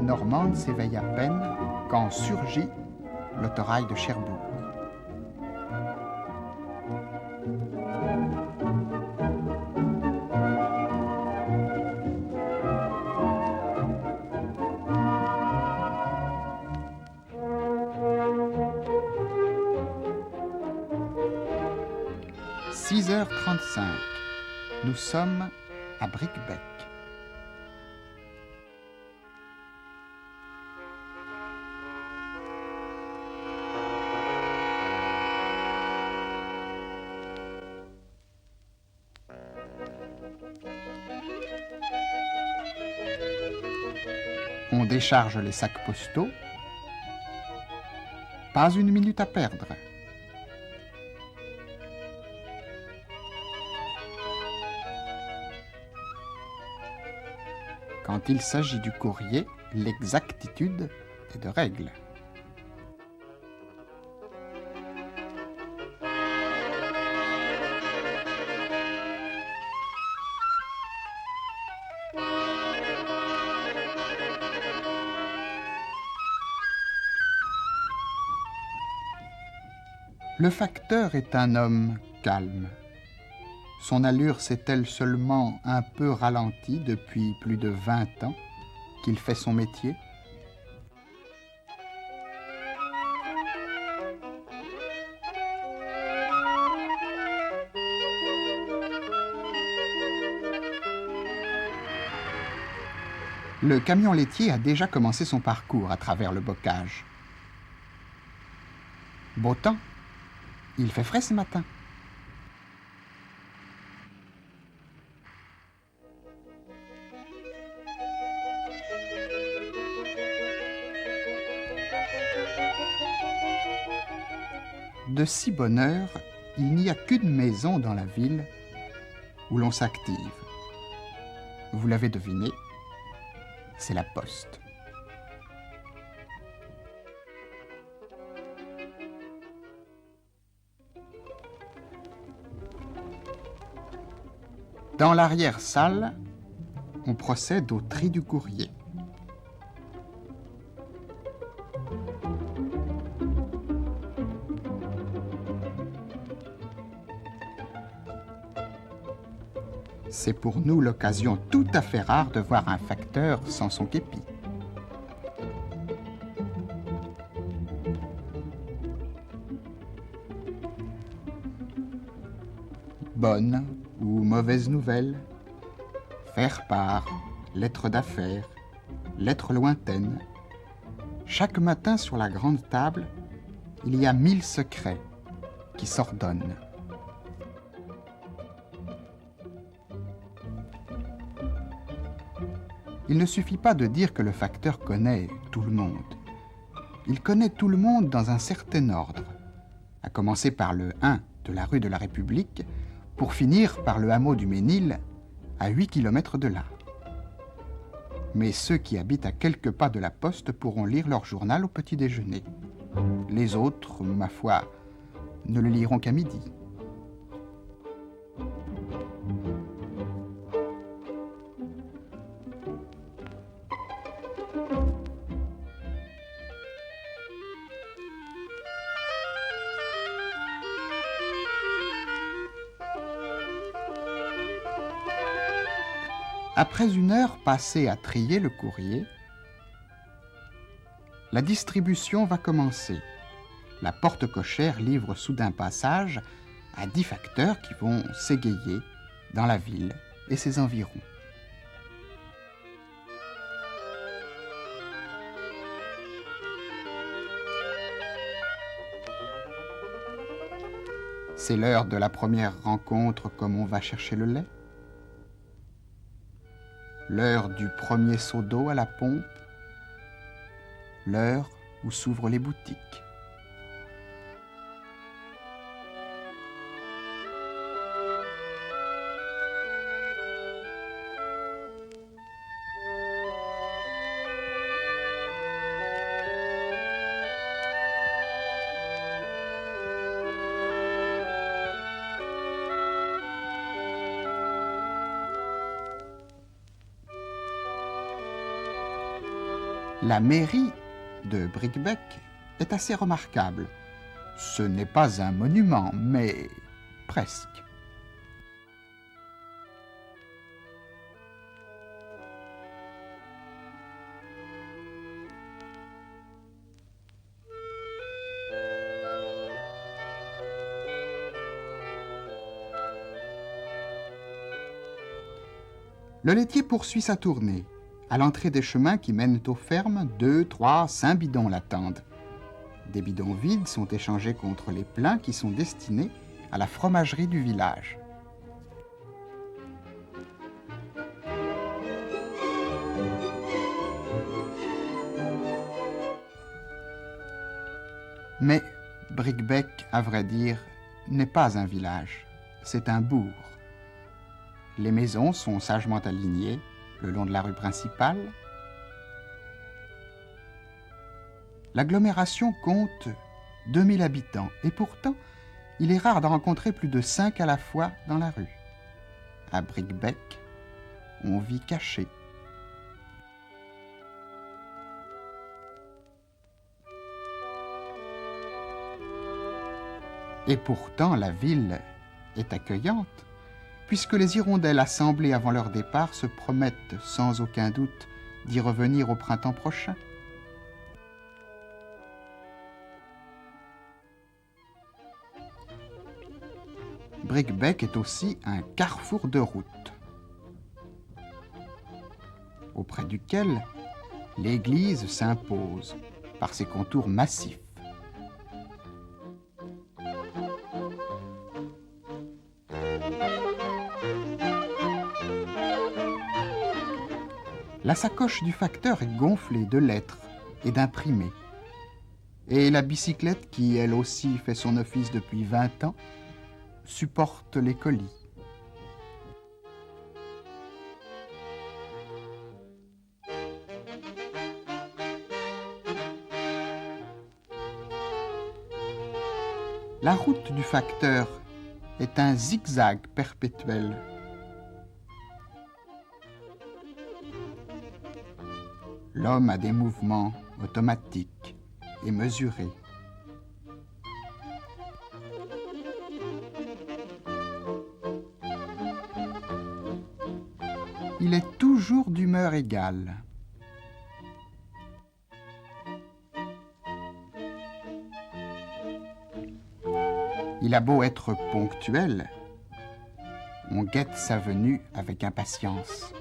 normande s'éveille à peine quand surgit l'autorail de Cherbourg. « 6h35. Nous sommes à Bricquebec. On décharge les sacs postaux. Pas une minute à perdre. Quand il s'agit du courrier, l'exactitude est de règle. Le facteur est un homme calme. Son allure s'est-elle seulement un peu ralentie depuis plus de 20 ans qu'il fait son métier ? Le camion laitier a déjà commencé son parcours à travers le bocage. Beau temps, il fait frais ce matin. De si bonne heure, il n'y a qu'une maison dans la ville où l'on s'active. Vous l'avez deviné, c'est la poste. Dans l'arrière-salle, on procède au tri du courrier. C'est pour nous l'occasion tout à fait rare de voir un facteur sans son képi. Bonne ou mauvaise nouvelle, faire part, lettre d'affaires, lettre lointaine. Chaque matin sur la grande table, il y a 1000 secrets qui s'ordonnent. Il ne suffit pas de dire que le facteur connaît tout le monde. Il connaît tout le monde dans un certain ordre, à commencer par le 1 de la rue de la République, pour finir par le hameau du Ménil, à 8 km de là. Mais ceux qui habitent à quelques pas de la poste pourront lire leur journal au petit déjeuner. Les autres, ma foi, ne le liront qu'à midi. Après une heure passée à trier le courrier, la distribution va commencer. La porte cochère livre soudain passage à 10 facteurs qui vont s'égayer dans la ville et ses environs. C'est l'heure de la première rencontre comme on va chercher le lait. L'heure du premier seau d'eau à la pompe, l'heure où s'ouvrent les boutiques. La mairie de Bricquebec est assez remarquable. Ce n'est pas un monument, mais presque. Le laitier poursuit sa tournée. À l'entrée des chemins qui mènent aux fermes, 2, 3, 5 bidons l'attendent. Des bidons vides sont échangés contre les pleins qui sont destinés à la fromagerie du village. Mais Bricquebec, à vrai dire, n'est pas un village, c'est un bourg. Les maisons sont sagement alignées le long de la rue principale. L'agglomération compte 2000 habitants et pourtant, il est rare d'en rencontrer plus de 5 à la fois dans la rue. À Bricquebec, on vit caché. Et pourtant, la ville est accueillante, puisque les hirondelles assemblées avant leur départ se promettent sans aucun doute d'y revenir au printemps prochain. Bricquebec est aussi un carrefour de route, auprès duquel l'église s'impose par ses contours massifs. La sacoche du facteur est gonflée de lettres et d'imprimés. Et la bicyclette, qui elle aussi fait son office depuis 20 ans, supporte les colis. La route du facteur est un zigzag perpétuel. L'homme a des mouvements automatiques et mesurés. Il est toujours d'humeur égale. Il a beau être ponctuel, on guette sa venue avec impatience.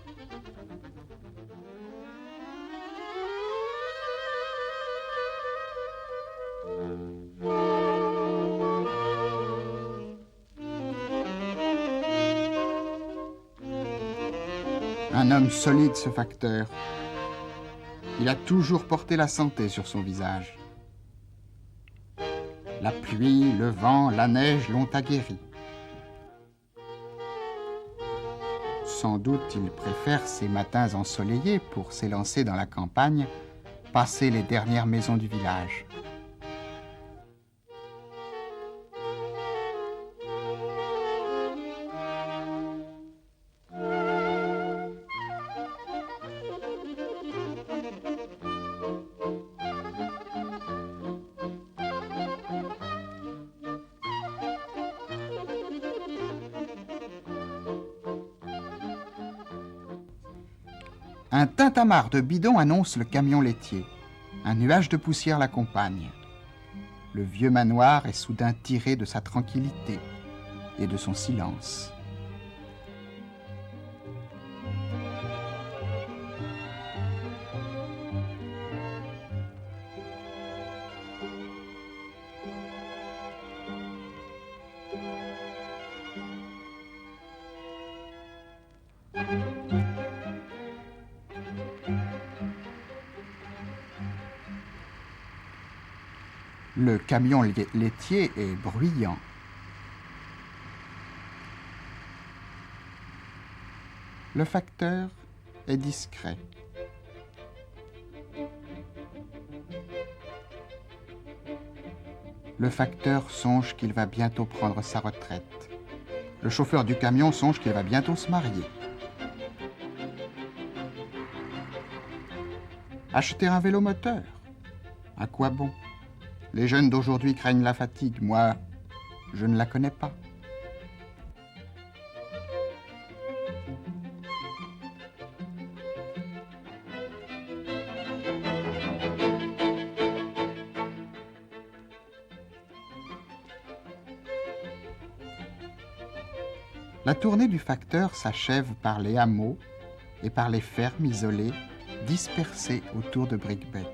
Un homme solide, ce facteur. Il a toujours porté la santé sur son visage. La pluie, le vent, la neige l'ont aguerri. Sans doute il préfère ces matins ensoleillés pour s'élancer dans la campagne, passer les dernières maisons du village. Un tintamarre de bidons annonce le camion laitier. Un nuage de poussière l'accompagne. Le vieux manoir est soudain tiré de sa tranquillité et de son silence. Le camion laitier est bruyant. Le facteur est discret. Le facteur songe qu'il va bientôt prendre sa retraite. Le chauffeur du camion songe qu'il va bientôt se marier. Acheter un vélo moteur? À quoi bon? Les jeunes d'aujourd'hui craignent la fatigue. Moi, je ne la connais pas. La tournée du facteur s'achève par les hameaux et par les fermes isolées dispersées autour de Bricquebec.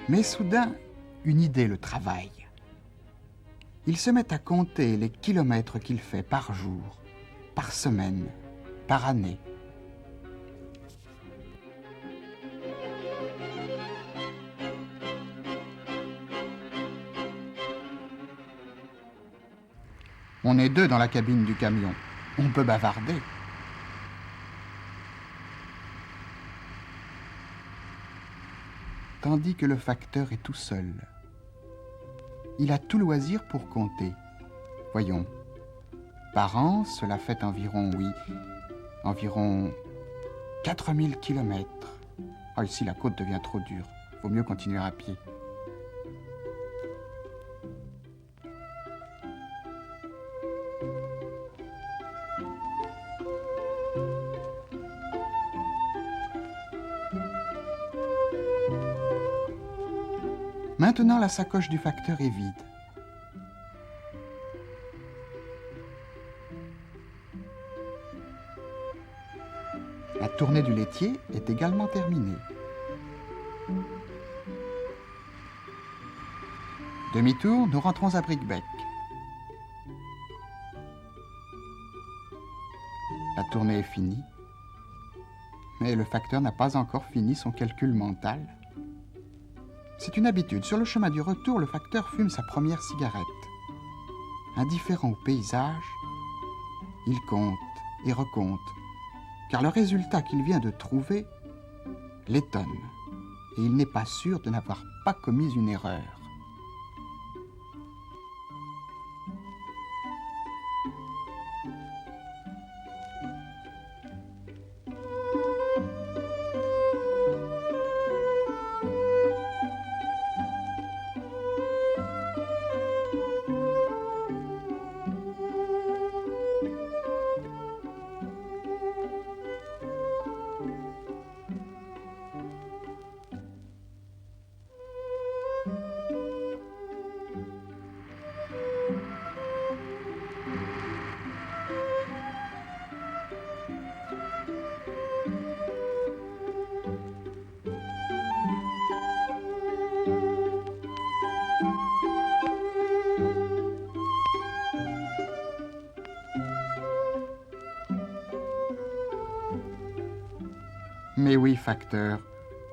Mais soudain, une idée le travaille. Il se met à compter les kilomètres qu'il fait par jour, par semaine, par année. On est deux dans la cabine du camion. On peut bavarder. Tandis que le facteur est tout seul. Il a tout loisir pour compter. Voyons, par an, cela fait environ 4000 kilomètres. Ah, ici, la côte devient trop dure. Vaut mieux continuer à pied. Maintenant, la sacoche du facteur est vide. La tournée du laitier est également terminée. Demi-tour, nous rentrons à Bricquebec. La tournée est finie, mais le facteur n'a pas encore fini son calcul mental. C'est une habitude. Sur le chemin du retour, le facteur fume sa première cigarette. Indifférent au paysage, il compte et recompte, car le résultat qu'il vient de trouver l'étonne, et il n'est pas sûr de n'avoir pas commis une erreur. Mais oui, facteur,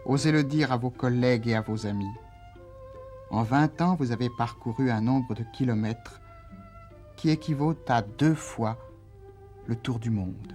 osez le dire à vos collègues et à vos amis. En 20 ans, vous avez parcouru un nombre de kilomètres qui équivaut à 2 fois le tour du monde.